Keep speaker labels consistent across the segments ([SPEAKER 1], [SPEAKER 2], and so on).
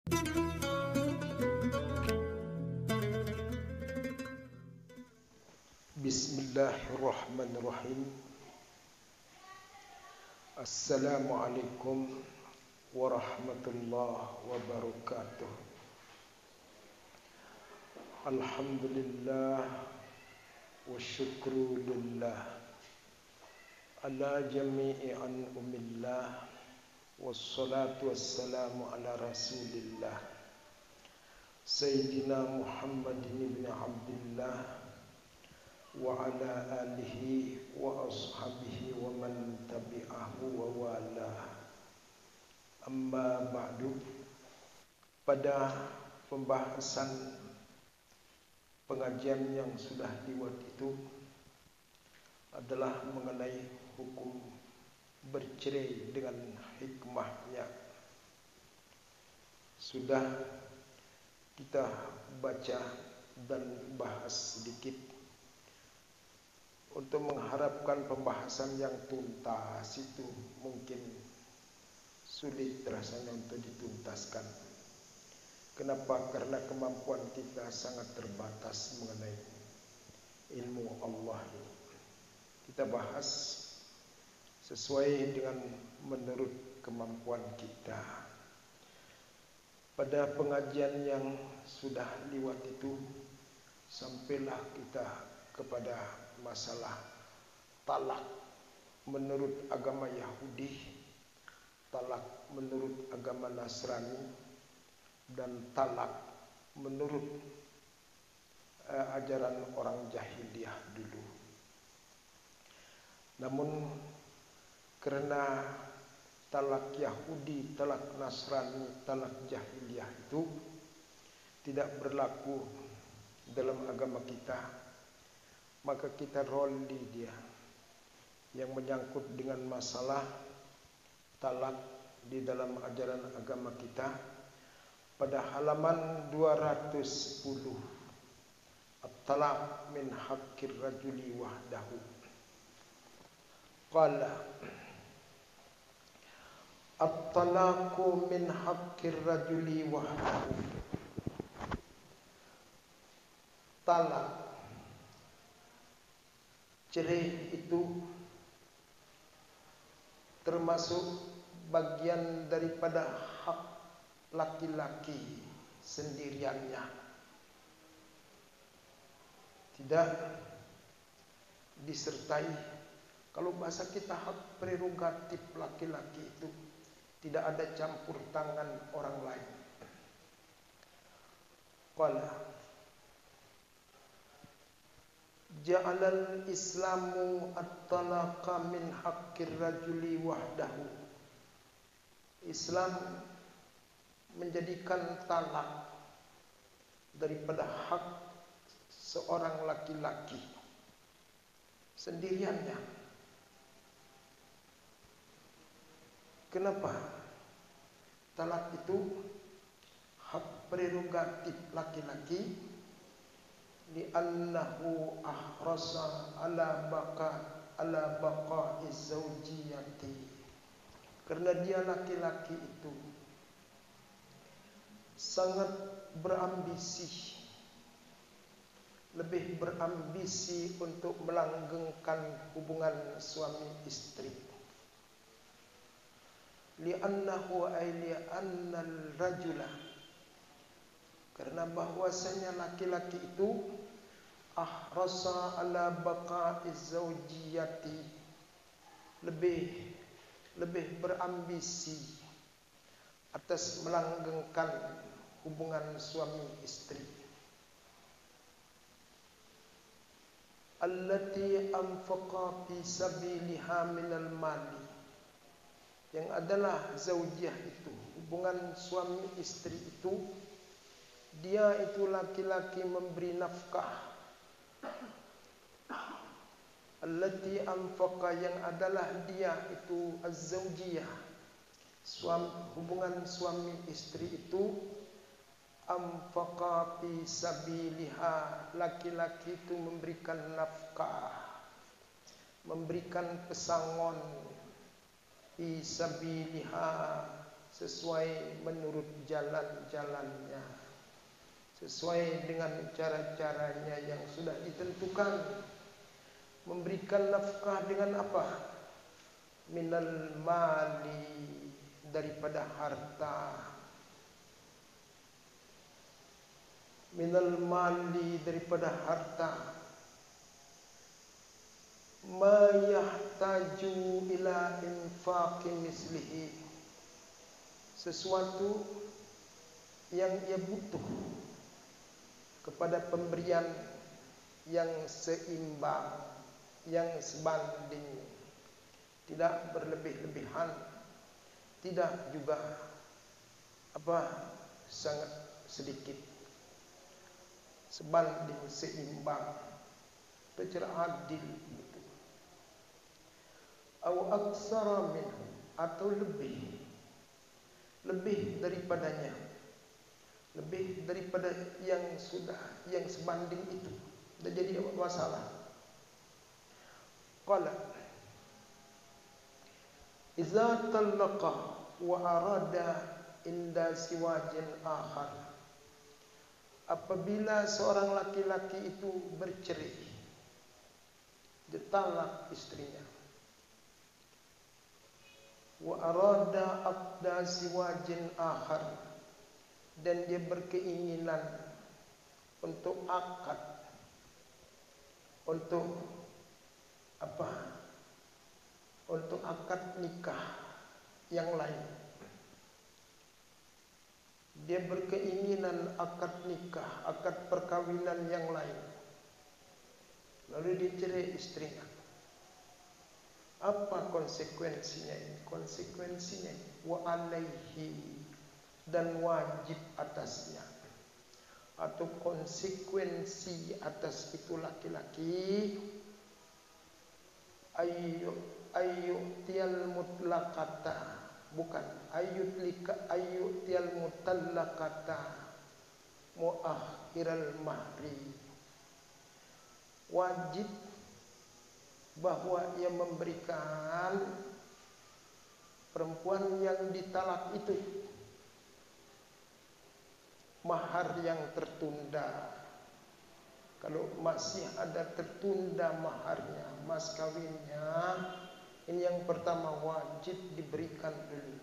[SPEAKER 1] Bismillahirrahmanirrahim. Assalamualaikum warahmatullahi wabarakatuh. Alhamdulillah wa syukru lillah ala jami'i an'umillah, wassalatu wassalamu ala rasulillah Sayyidina Muhammadin ibn Abdillah wa ala alihi wa ashabihi wa man tabi'ahu wa wala. Amma ba'du. Pada pembahasan pengajian yang sudah lewat itu adalah mengenai hukum bercerai dengan hikmahnya. Sudah kita baca dan bahas sedikit. Untuk mengharapkan pembahasan yang tuntas itu mungkin sulit rasanya untuk dituntaskan. Kenapa? Karena kemampuan kita sangat terbatas mengenai ilmu Allah ini. Kita bahas sesuai dengan menurut kemampuan kita. Pada pengajian yang sudah lewat itu sampailah kita kepada masalah talak menurut agama Yahudi, talak menurut agama Nasrani, dan talak menurut ajaran orang jahiliyah dulu. Namun karena talak Yahudi, talak Nasrani, talak jahiliyah itu tidak berlaku dalam agama kita, maka kita roli dia yang menyangkut dengan masalah talak di dalam ajaran agama kita pada halaman 210. At-talaq min haqqir rajuli wahdahu. Qala at-talaqu min haqqir rajuli wahdahu. Talak, cerai itu termasuk bagian daripada hak laki-laki sendiriannya. Tidak disertai, kalau bahasa kita hak prerogatif laki-laki itu tidak ada campur tangan orang lain. Qala ja'alal islamu at-talaqa min haqqir rajuli wahdahu. Islam menjadikan talak daripada hak seorang laki-laki sendiriannya. Kenapa? Talak itu hak prerogatif laki-laki, li'annahu ahrasa ala baqa'i zawjiyati. Karena dia laki-laki itu sangat berambisi, lebih berambisi untuk melanggengkan hubungan suami istri. Li'annahu ay li'annal rajula, karena bahwasanya laki-laki itu ahrasa ala baqa'iz zawjiyati, lebih berambisi atas melanggengkan hubungan suami istri. Allati anfaqa fi sabiliha minal mali, yang adalah zaujiyah itu, hubungan suami istri itu, dia itu laki-laki memberi nafkah. Allati anfaqa, yang adalah dia itu az-zaujiyah, hubungan suami istri itu, anfaqa fi sabiliha, laki-laki itu memberikan nafkah, memberikan pesangon, fi sabiliha, sesuai menurut jalan-jalannya, sesuai dengan cara-caranya yang sudah ditentukan. Memberikan nafkah dengan apa? Minal mali, daripada harta. Minal mali, daripada harta. Ma yahtaju ila infaqi mislihi, sesuatu yang ia butuh kepada pemberian yang seimbang, yang sebanding, tidak berlebih-lebihan, tidak juga sangat sedikit, sebanding, seimbang, secara adil. Au aksara minhu, atau lebih daripadanya, lebih daripada yang sebanding itu, tidak jadi masalah. Qala iza talaqa wa arada inda siwajin akhar, apabila seorang laki-laki itu bercerai, ditalak istrinya, wa arada aqda siwajin akhar, dan dia berkeinginan untuk akad, untuk akad nikah yang lain. Dia berkeinginan akad nikah, akad perkawinan yang lain, lalu dicerai istrinya. Apa konsekuensinya ini? Konsekuensinya wa alaihi, dan wajib atasnya, atau konsekuensi atas itu laki-laki, ayyutiyal mutlaqata, bukan ayyutiyal mutallaqata muakhiral mahri, wajib bahwa ia memberikan perempuan yang ditalak itu mahar yang tertunda. Kalau masih ada tertunda maharnya, mas kawinnya, ini yang pertama wajib diberikan dulu.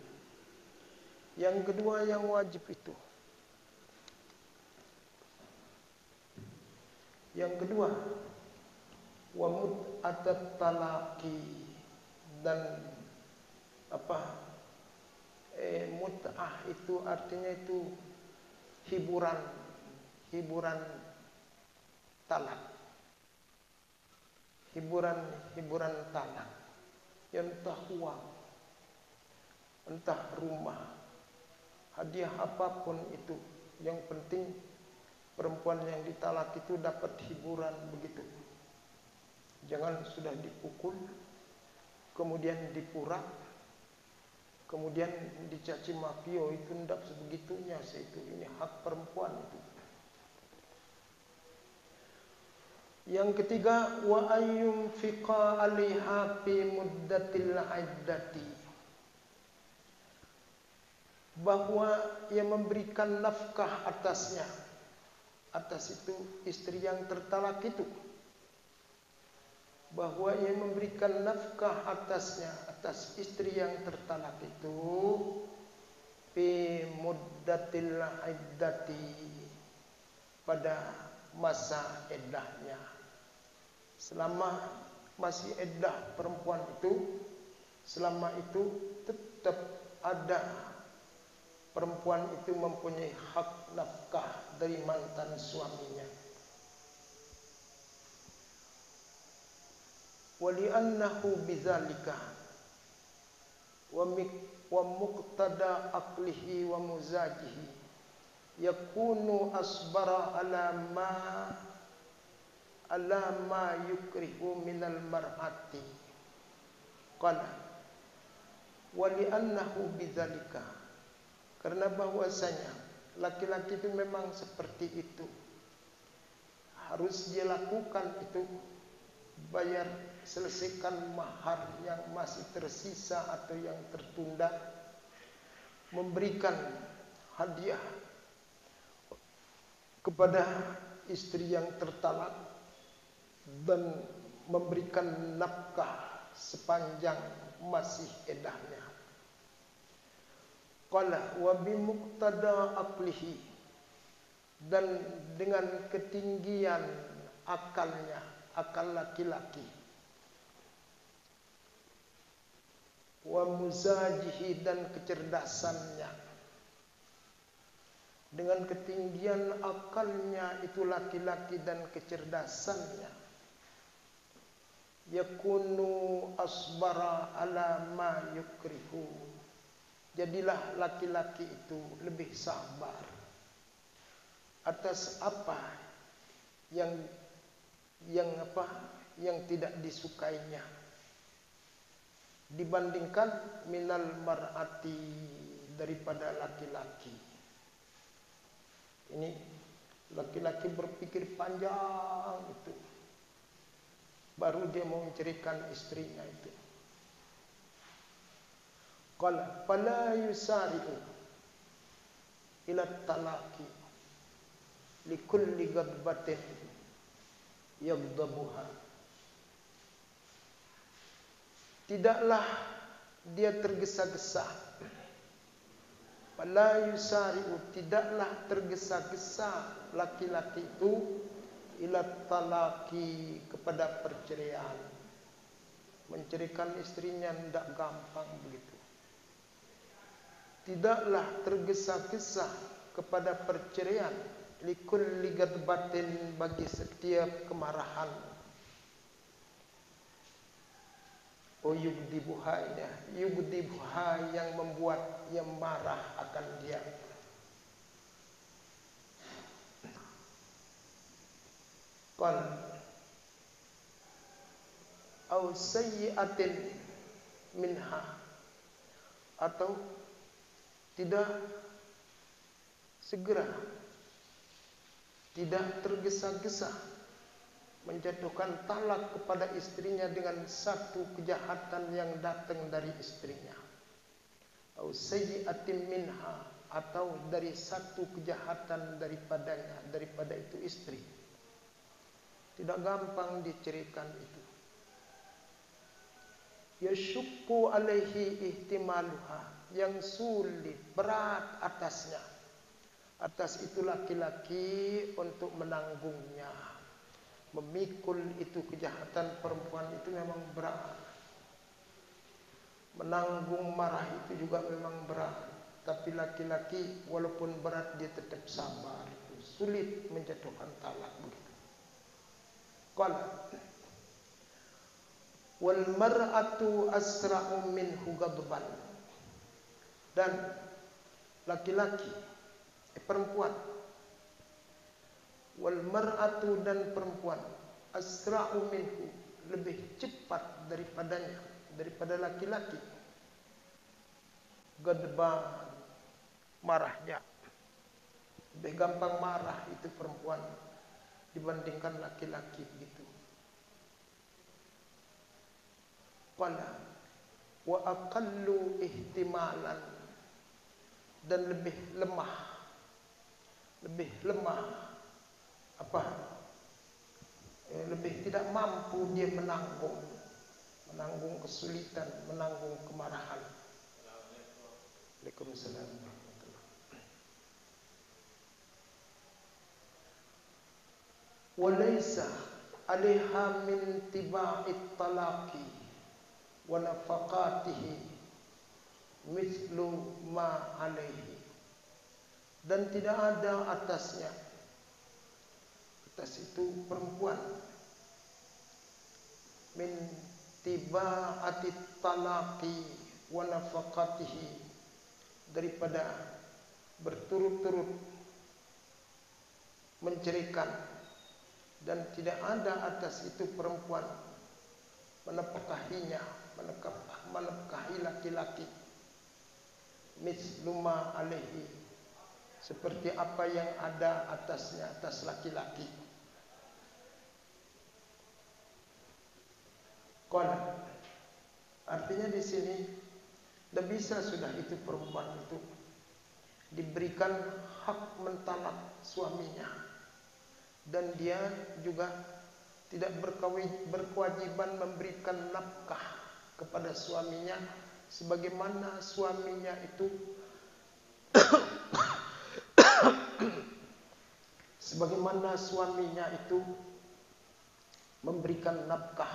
[SPEAKER 1] Yang kedua yang wajib itu, yang kedua wa mut'atat talaqi, dan mut'ah itu artinya itu hiburan talak, hiburan talak, entah uang, entah rumah, hadiah apapun itu, yang penting perempuan yang ditalak itu dapat hiburan begitu. Jangan sudah dipukul, kemudian dipurak, kemudian dicaci maki, oh itu tidak sebegitunya, ini hak perempuan itu. Yang ketiga, wa ayyunfiqa 'alaiha fi muddatil 'iddati, bahwa ia memberikan nafkah atasnya, atas itu istri yang tertalak itu, bahwa ia memberikan nafkah atasnya, atas istri yang tertalak itu, fi muddatil iddati, pada masa iddahnya. Selama masih iddah perempuan itu, selama itu tetap ada perempuan itu mempunyai hak nafkah dari mantan suaminya. Wali'annahu bidzalika wa muqtada aqlihi wa muzajihi yakunu asbara ala ma yukrihu minal mar'ati. Qala wali'annahu bidzalika, karena bahwasanya laki-laki itu memang seperti itu, harus dia lakukan itu, bayar, selesaikan mahar yang masih tersisa atau yang tertunda, memberikan hadiah kepada istri yang tertalak dan memberikan nafkah sepanjang masih eddahnya. Qala wa bimuqtada aqlihi, dan dengan ketinggian akalnya, akal laki-laki, wa muzajihi, dan kecerdasannya, dengan ketinggian akalnya itu laki-laki dan kecerdasannya, yakunu asbara ala ma yukrihu, jadilah laki-laki itu lebih sabar atas apa yang tidak disukainya, dibandingkan minal mar'ati, daripada laki-laki. Ini laki-laki berpikir panjang itu, baru dia mau menceritakan istrinya itu. Qala fala yusari'u ila talaqi likulli ghadbatin yagdabuha. Tidaklah dia tergesa-gesa. Fala yusari'u, tidaklah tergesa-gesa laki-laki itu ila talaqi, kepada perceraian. Menceraikan istrinya tidak gampang begitu. Tidaklah tergesa-gesa kepada perceraian, likulli ghadbatin, bagi setiap kemarahan. Oh yugdibuha, yugdibuha, yang membuat yang marah akan dia. Qal au sayyi'atin minha, atau tidak segera, tidak tergesa-gesa menjatuhkan talak kepada istrinya dengan satu kejahatan yang datang dari istrinya. Au sayyi'atin minha, atau dari satu kejahatan daripadanya, daripada itu istri. Tidak gampang diceritakan itu. Yashukku alaihi ihtimaluha, yang sulit, berat atasnya, atas itu laki-laki untuk menanggungnya. Memikul itu kejahatan perempuan itu memang berat. Menanggung marah itu juga memang berat. Tapi laki-laki walaupun berat dia tetap sabar. Sulit menjatuhkan talak begitu. Qala wal mar'atu asra'u minhu ghadban, dan laki-laki, perempuan, wal mar'atu, dan perempuan, asra'u minhu, lebih cepat daripadanya, daripada laki-laki, ghadban, marahnya. Lebih gampang marah itu perempuan dibandingkan laki-laki begitu. Qala wa aqallu ihtimalan, dan lebih lemah apa? Lebih tidak mampu dia menanggung kesulitan, menanggung kemarahan. Waalaikumsalam warahmatullahi wabarakatuh. Walaysa 'alaiha min tiba'it talaqi wa nafaqatihi mithlu ma 'alaihi, dan tidak ada atasnya, atas itu perempuan, min tiba'atit talaqi wa nafaqatihi, daripada berturut-turut menceraikan, dan tidak ada atas itu perempuan menafkahinya, menafkahi laki-laki, misluma alaihi, seperti apa yang ada atasnya, atas laki-laki. Qala, artinya di sini tidak bisa sudah itu perempuan itu diberikan hak mentalak suaminya, dan dia juga tidak berkewajiban memberikan nafkah kepada suaminya sebagaimana suaminya itu memberikan nafkah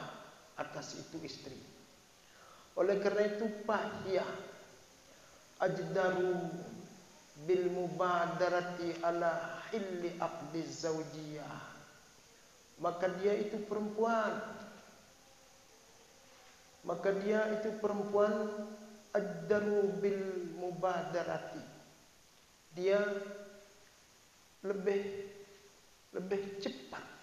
[SPEAKER 1] atas itu istri. Oleh karena itu fahiyah ajdaru bil mubadarati ala hilli aqdi zaujiyah. Maka dia itu perempuan ajdaru bil mubadarati. Dia lebih cepat.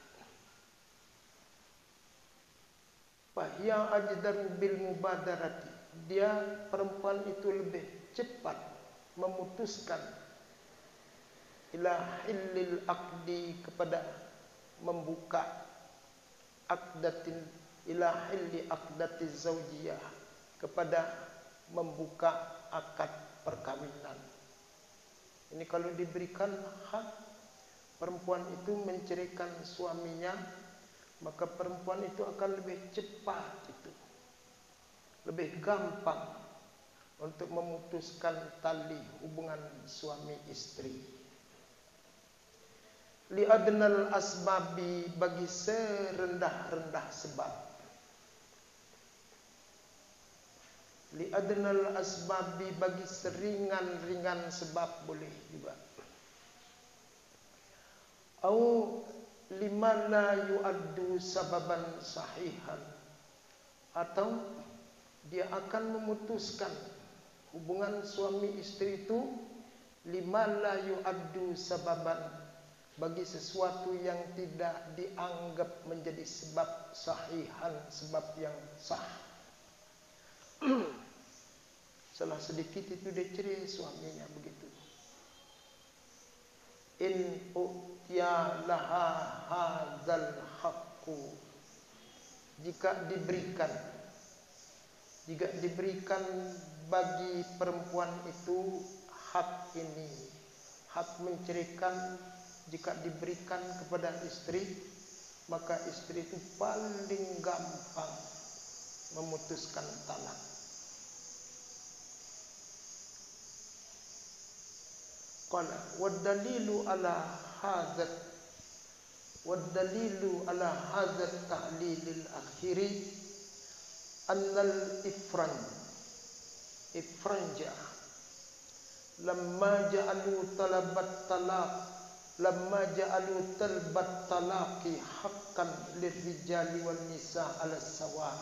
[SPEAKER 1] Fahiyah ajdaru bil mubadarati. Dia perempuan itu lebih cepat memutuskan ila hillil aqdi, kepada membuka aqdatin, ila hilli aqdati zaujiyah, kepada membuka akad perkawinan. Ini kalau diberikan hak perempuan itu menceraikan suaminya, maka perempuan itu akan lebih cepat, lebih gampang untuk memutuskan tali hubungan suami istri. Li adnal asbabi, bagi serendah-rendah sebab. Li adnal asbabi, bagi seringan-ringan sebab boleh juga. Au lima la yu'addu sababan sahihan, atau dia akan memutuskan hubungan suami istri itu lima la yu'addu sababan, bagi sesuatu yang tidak dianggap menjadi sebab sahihan, sebab yang sah. Salah sedikit itu dia cerai suaminya begitu. In u'tiya laha hadzal haqqu, jika diberikan bagi perempuan itu hak ini, hak menceraikan, jika diberikan kepada istri, maka istri itu paling gampang memutuskan talak. Qala wadalilu ala hadzal tahlilil akhiri annal ifranja lamma ja'alu talbat talaqi haqqan lirrijali wan nisa ala sawa.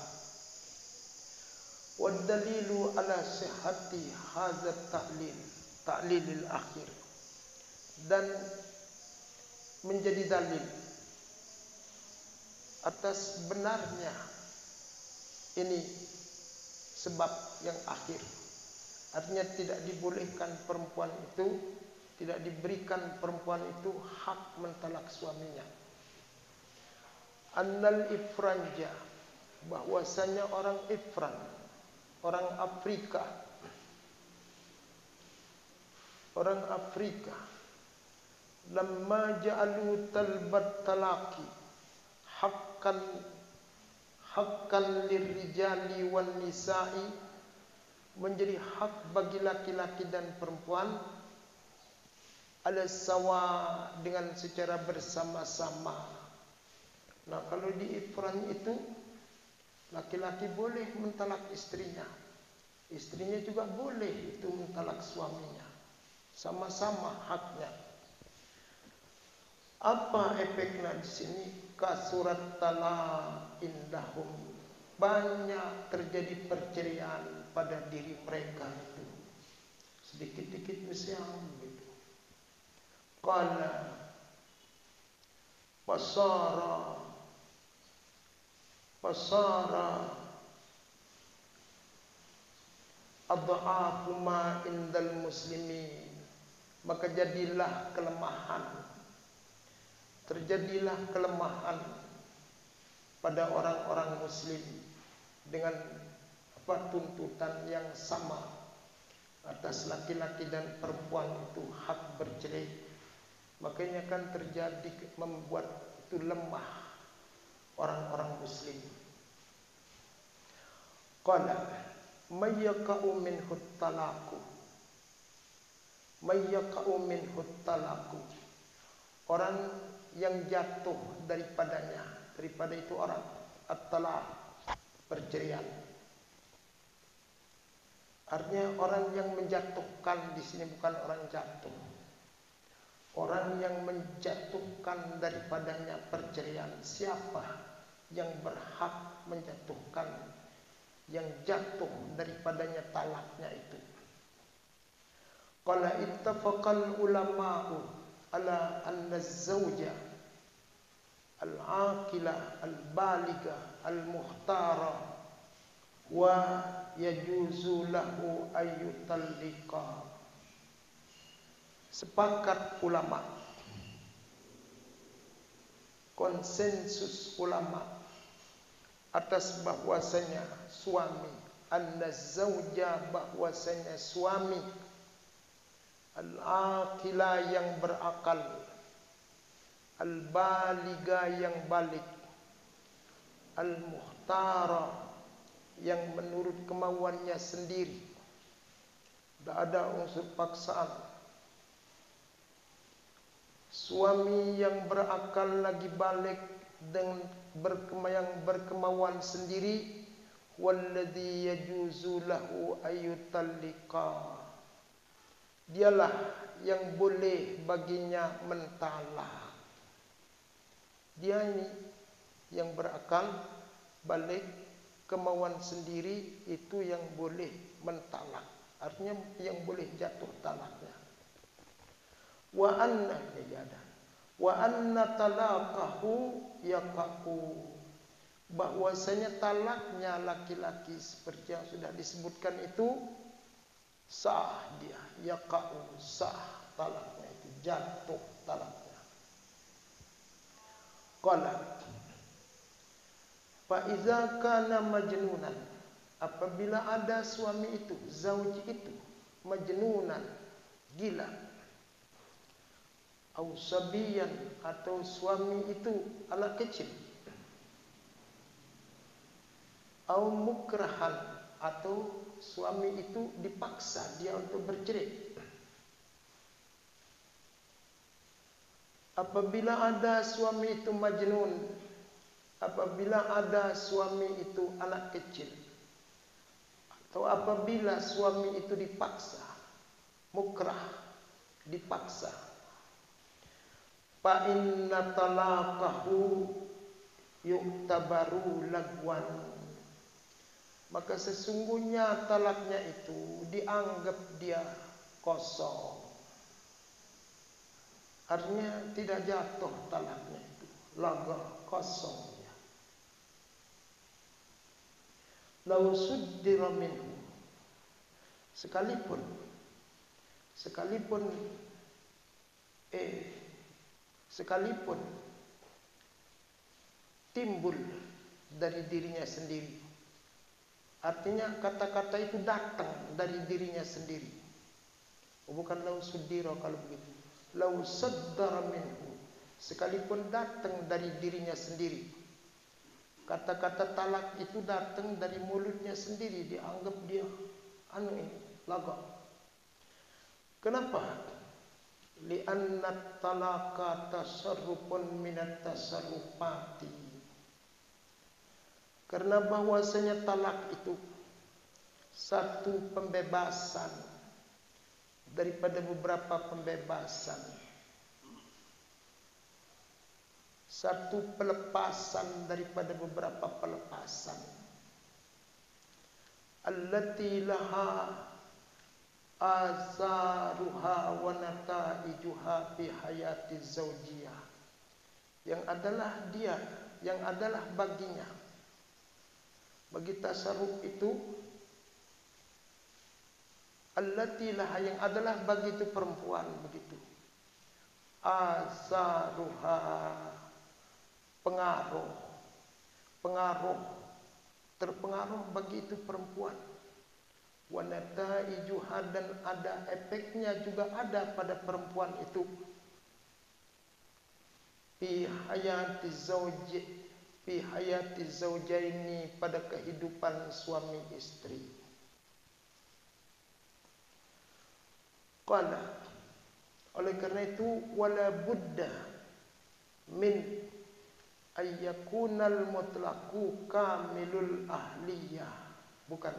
[SPEAKER 1] Wad dalilu ala sihhati hadzal ta'lilil akhir, dan menjadi dalil atas benarnya ini sebab yang akhir. Artinya tidak dibolehkan perempuan itu, tidak diberikan perempuan itu hak mentalak suaminya. Annal ifranja, bahwasanya orang Ifran, orang Afrika, lamma ja'alu talbat talaqi haqqan lirrijali wan nisa'i, menjadi hak bagi laki-laki dan perempuan ala sawa, dengan secara bersama-sama. Nah, kalau di Ifran itu laki-laki boleh mentalak istrinya, istrinya juga boleh itu mentalak suaminya, sama-sama haknya. Apa efeknya di sini? Kasurat talaq indahum, banyak terjadi perceraian pada diri mereka itu, sedikit-sedikit besar begitu. Qala pasara adha'afu ma indal muslimin, maka terjadilah kelemahan pada orang-orang muslim dengan tuntutan yang sama atas laki-laki dan perempuan itu hak bercerai. Makanya kan terjadi membuat itu lemah orang-orang muslim. Qala mayyaqa'u minhu talaqu, mayyaqa'u minhu talaqu, orang yang jatuh daripadanya, daripada itu orang, at-talaq, perceraian. Artinya orang yang menjatuhkan di sini bukan orang jatuh. Orang yang menjatuhkan daripadanya perceraian. Siapa yang berhak menjatuhkan, yang jatuh daripadanya talaknya itu? Qala ittafaqal ulama'u ala anna az-zawja al-aqila al-baliga al-muhtara wa yajuzu lahu ayyutalliqa. Sepakat ulama, konsensus ulama atas bahwasanya suami, anna zauja, bahwasanya suami, al-aqila yang berakal, al-baliga yang balik, al-muhtara yang menurut kemauannya sendiri, tidak ada unsur paksaan. Suami yang berakal lagi balik dan yang berkemauan sendiri, walladzi yajuzu lahu ayyutalliqa, dialah yang boleh baginya mentalak. Dia ini yang berakal balik kemauan sendiri itu yang boleh mentalak, artinya yang boleh jatuh talaknya. Wa anna talaqahu yaqa'u, bahwasanya talaknya laki-laki seperti yang sudah disebutkan itu sah, dia yaqa'u, sah talaknya itu, jatuh talaknya. Qala fa iza kana majnunan, apabila ada suami itu, zauj itu majnunan, gila, au sabiyan, atau suami itu anak kecil, au mukrahan, atau suami itu dipaksa dia untuk bercerai. Apabila ada suami itu majnun, apabila ada suami itu anak kecil, atau apabila suami itu dipaksa, mukrah, dipaksa, fa inna talaqahu yu'tabaru lagwan, maka sesungguhnya talaknya itu dianggap dia kosong. Artinya tidak jatuh talaknya itu, lagah, kosong ya. Lau suddira minhu, sekalipun timbul dari dirinya sendiri. Artinya kata-kata itu datang dari dirinya sendiri. Bukan lau suddira kalau begitu. Lau saddara minhu, sekalipun datang dari dirinya sendiri. Kata-kata talak itu datang dari mulutnya sendiri, dianggap dia lagak. Kenapa? Li'anna talaqa tasarrufun minat tasarrufati, karena bahwasanya talak itu satu pembebasan daripada beberapa pembebasan, satu pelepasan daripada beberapa pelepasan. Allati laha azaruha wa nataijuha fi hayati zaujiyah, yang adalah dia, yang adalah baginya, bagi tasarruf itu, allati laha, yang adalah bagi itu perempuan begitu, azaruha, pengaruh, terpengaruh bagi itu perempuan, wa nataijuha, dan ada efeknya juga ada pada perempuan itu, fi hayati zaujaini, pada kehidupan suami istri. Qala, oleh karena itu, wala budda min ayyakunal mutlaqu kamilul ahliyah, bukan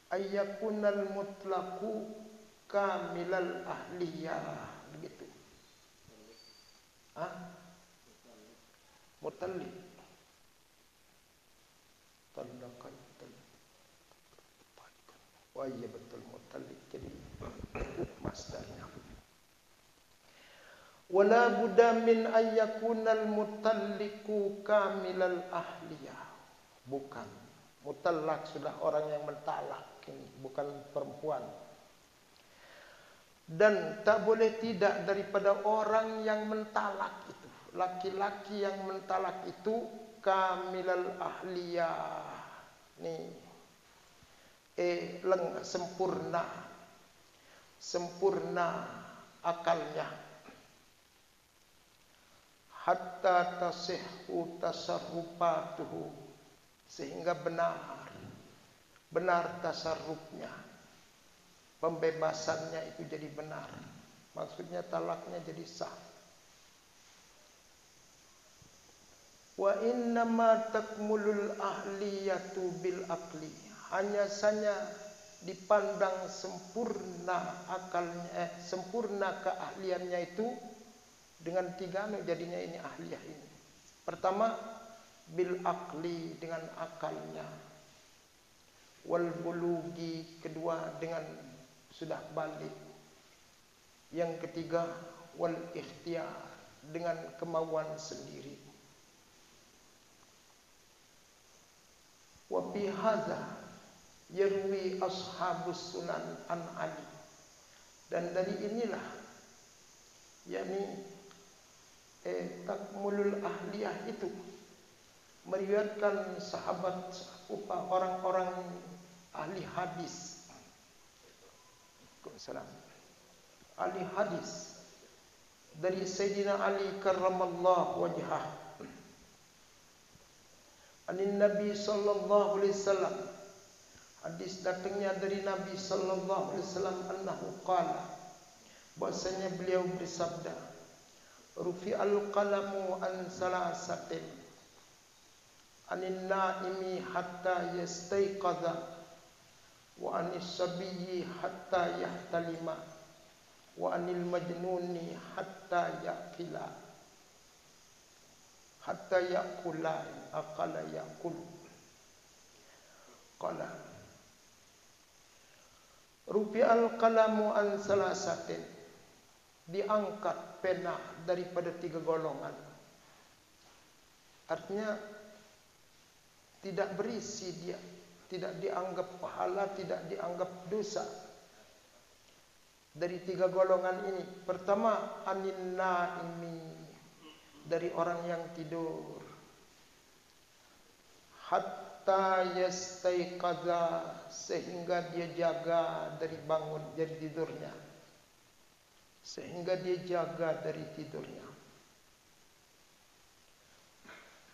[SPEAKER 1] ayyakunal mutlaqu kamilal ahliyah, begitu. Mutalliq, talakan, wah iya betul, mutalliq, jadi masdarnya. Wala budda min ayyakunal mutalliqu kamilal ahliyah, bukan. Mutallak sudah orang yang mentalak, ini bukan perempuan. Dan tak boleh tidak daripada orang yang mentalak itu, laki-laki yang mentalak itu, kamilal ahliyah, nih, sempurna akalnya, hatta tasihhu tasarrufatuhu, sehingga benar tasarrufnya, pembebasannya itu jadi benar, maksudnya talaknya jadi sah. Wa innama takmulul ahliyatu bil aqli, hanya saja dipandang sempurna akalnya, sempurna keahliannya itu dengan 3 jadinya ini ahliyah ini. Pertama, bil aqli, dengan akalnya, wal bulugi, kedua dengan sudah balik, yang ketiga wal ikhtiyar, dengan kemauan sendiri. Wa fi hadza yarwi ashabus sunan an Ali, dan dari inilah yakni takmulul ahliyah itu meriwayatkan sahabat orang-orang ahli hadis, ahli hadis dari Sayyidina Ali karramallahu wajhah, anin Nabi sallallahu alaihi wasallam, hadis datangnya dari Nabi sallallahu alaihi wasallam, annahu qala, bahasanya beliau bersabda, rufi'al qalamu an salasatin, anin naimi hatta yastayqadha, wa anis sabiyyi hatta yahtalima, wa anil majnuni hatta yaqila, hatta yaqula, aqala yaqul. Qala rufi'al qalamu an salasatin, diangkat pena daripada 3 golongan. Artinya tidak berisi dia, tidak dianggap pahala, tidak dianggap dosa. Dari 3 golongan ini, pertama anin naimi, dari orang yang tidur, hatta yastaiqadha, sehingga dia jaga dari bangun dari tidurnya, sehingga dia jaga dari tidurnya.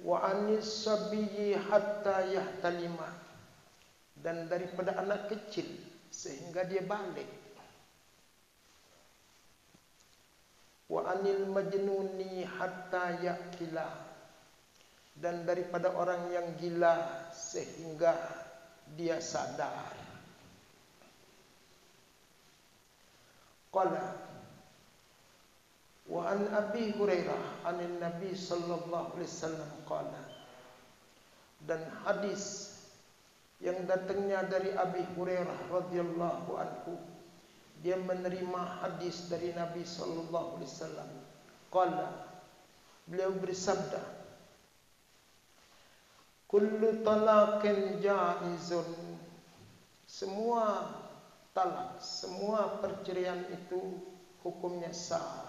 [SPEAKER 1] Wa anis sabiyyi hatta yahtalima, dan daripada anak kecil sehingga dia balik. Wa anil majnuni hatta yaqila, dan daripada orang yang gila sehingga dia sadar. Qala wa an Abi Hurairah anin Nabi sallallahu alaihi wasallam qala, dan hadis yang datangnya dari Abi Hurairah radhiyallahu anhu, dia menerima hadis dari Nabi sallallahu alaihi wasallam. Qala, beliau bersabda, kullu talaqin jaizun, semua talak, semua perceraian itu hukumnya sah.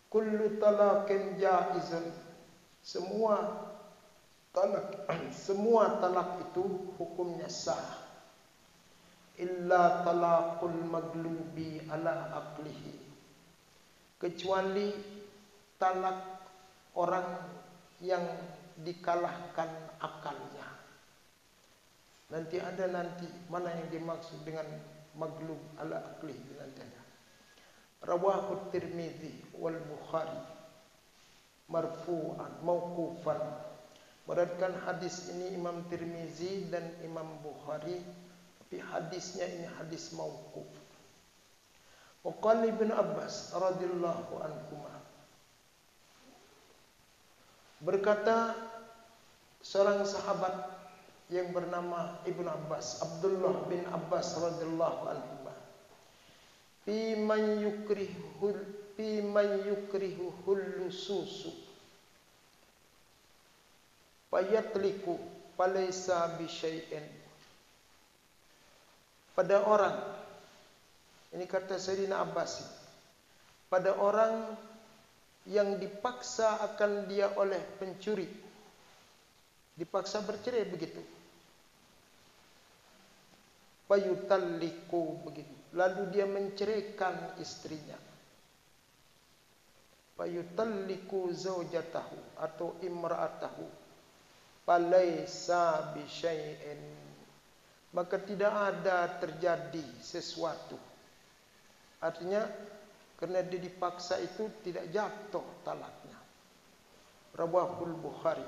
[SPEAKER 1] Kullu talaqin jaizun, semua talak, semua talak itu hukumnya sah. Illa talaqul maglubi ala aqlihi, kecuali talak orang yang dikalahkan akalnya. Nanti ada mana yang dimaksud dengan maglub ala aqlihi nanti ada. Rawahu Tirmidzi wal Bukhari marfu'an mauqufan. Beratkan hadis ini Imam Tirmizi dan Imam Bukhari, tapi hadisnya ini hadis mauquf. Wa qala Ibnu Abbas radhiyallahu anhuma, berkata seorang sahabat yang bernama Ibnu Abbas, Abdullah bin Abbas radhiyallahu anhuma, fi man yukrihuhul lususu fayatliku falaysa bisyai'in. Pada orang, ini kata Sayyidina Abbas, pada orang yang dipaksa akan dia oleh pencuri, dipaksa bercerai begitu, fayutalliku begitu, lalu dia menceraikan istrinya, fayutalliku zaujatahu atau imra'atahu, falaysa bisyai'in, maka tidak ada terjadi sesuatu. Artinya karena dia dipaksa itu tidak jatuh talaknya. Rawahul Bukhari,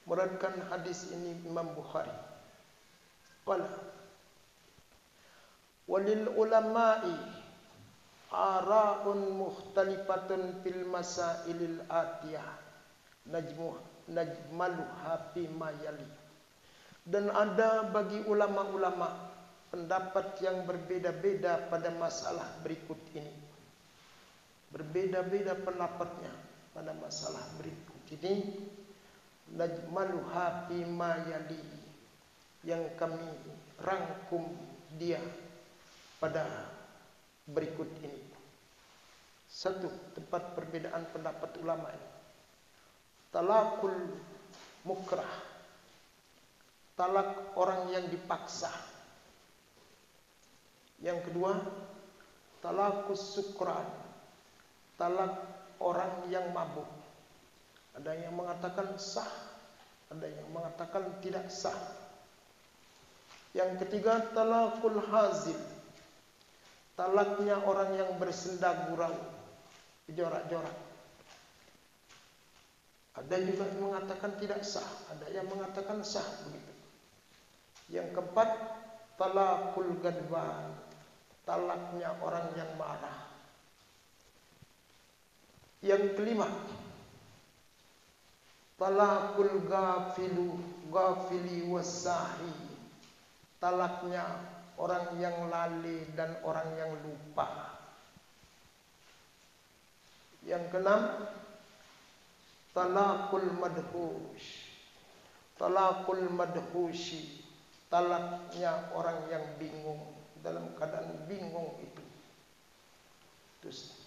[SPEAKER 1] meriwayatkan hadis ini Imam Bukhari. Qala walil ulama'i ara'un mukhtalifatun fil masailil atiyah najmaluha bima yali. Dan ada bagi ulama-ulama pendapat yang berbeda-beda pada masalah berikut ini. Berbeda-beda pendapatnya pada masalah berikut ini. Najmaluha bima yali, yang kami rangkum dia pada berikut ini. Satu tempat perbedaan pendapat ulama ini. Talakul mukrah, talak orang yang dipaksa. Yang kedua, talakus sukran, talak orang yang mabuk. Ada yang mengatakan sah, ada yang mengatakan tidak sah. Yang ketiga, talakul hazil, talaknya orang yang bersenda gurau, jorak-jorak. Ada juga yang mengatakan tidak sah, ada yang mengatakan sah begitu. Yang keempat, talakul gadban, talaknya orang yang marah. Yang kelima, talakul ghafili wasahi, talaknya orang yang lalai dan orang yang lupa. Yang keenam, talakul madhushi, talaknya orang yang bingung, dalam keadaan bingung itu. Terus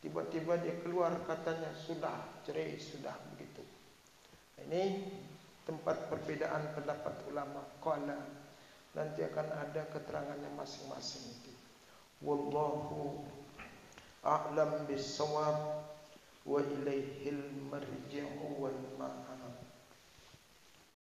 [SPEAKER 1] tiba-tiba dia keluar katanya sudah cerai, sudah begitu. Ini tempat perbedaan pendapat ulama. Qala, nanti akan ada keterangannya masing-masing itu. Wallahu a'lam bis-shawab wa ilaihil marji'u wal ma'ab.